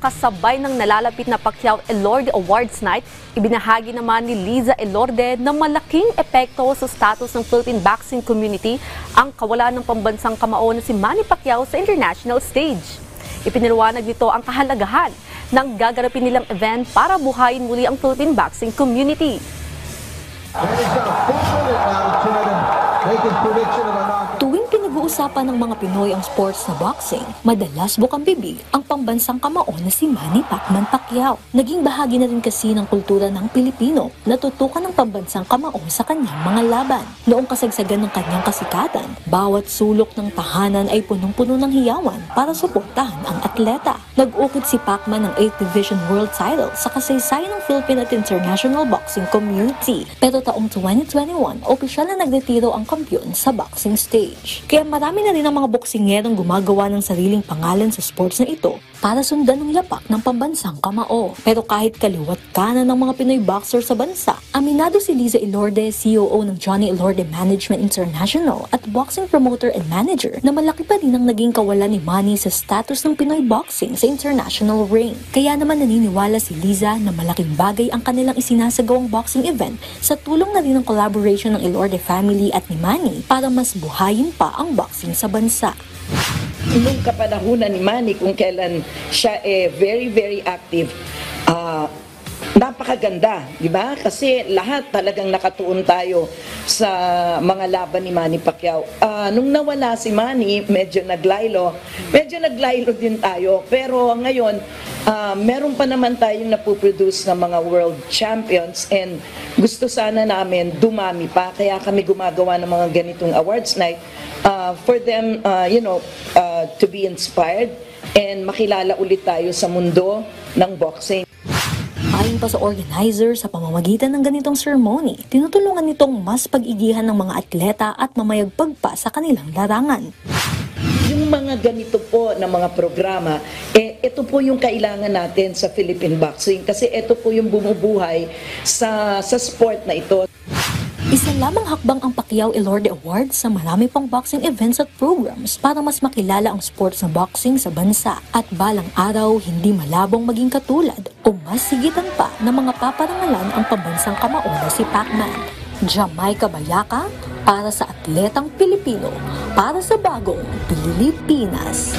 kasabay ng nalalapit na Pacquiao Elorde Awards Night, ibinahagi naman ni Liza Elorde na malaking epekto sa status ng Philippine boxing community ang kawalan ng pambansang kamao na si Manny Pacquiao sa international stage. Ipinaliwanag nito ang kahalagahan ng gaganapin nilang event para buhayin muli ang Philippine boxing community. Tuwing pinag-uusapan ng mga Pinoy ang sports na boxing, madalas bukang bibig ang pambansang kamao na si Manny Pacman Pacquiao. Naging bahagi na rin kasi ng kultura ng Pilipino na tutukan ng pambansang kamao sa kanyang mga laban. Noong kasagsagan ng kanyang kasikatan, bawat sulok ng tahanan ay punong-puno ng hiyawan para suportahan ang atleta. Nag-ukit si Pacman ng 8th Division World title sa kasaysayan ng Philippine at International Boxing Community. Pero taong 2021, opisyal na nagretiro ang kampiyon sa boxing stage. Kaya marami na rin ang mga boksingerong gumagawa ng sariling pangalan sa sports na ito para sundan ng lapak ng pambansang kamao. Pero kahit kaliwat kanan ng mga Pinoy boxer sa bansa, aminado si Liza Elorde, COO ng Johnny Elorde Management International at boxing promoter and manager, na malaki pa rin ang naging kawalan ni Manny sa status ng Pinoy boxing sa international ring. Kaya naman naniniwala si Liza na malaking bagay ang kanilang isinasagawang boxing event sa tulong na rin ng collaboration ng Elorde family at ni Manny para mas buhayin pa ang boxing sa bansa. Nung kapanahunan ni Manny, kung kailan siya very, very active, napakaganda, di ba? Kasi lahat talagang nakatuon tayo sa mga laban ni Manny Pacquiao. Nung nawala si Manny, medyo naglaylo din tayo. Pero ngayon, meron pa naman tayong napuproduce ng mga world champions and gusto sana namin dumami pa. Kaya kami gumagawa ng mga ganitong awards night for them, to be inspired and makilala ulit tayo sa mundo ng boxing. Ayon pa sa organizer, sa pamamagitan ng ganitong ceremony, tinutulungan nitong mas pag-igihan ng mga atleta at mamayagpag pa sa kanilang larangan. Yung mga ganito po na mga programa, ito po yung kailangan natin sa Philippine boxing kasi ito po yung bumubuhay sa sport na ito. Isa lamang hakbang ang Pacquiao Elorde Awards sa marami pang boxing events at programs para mas makilala ang sports na boxing sa bansa at balang araw hindi malabong maging katulad o mas sigitan pa ng mga paparangalan ang pambansang kamao na si Pacman. Jamaica Bayaka para sa atletang Pilipino, para sa bagong Pilipinas.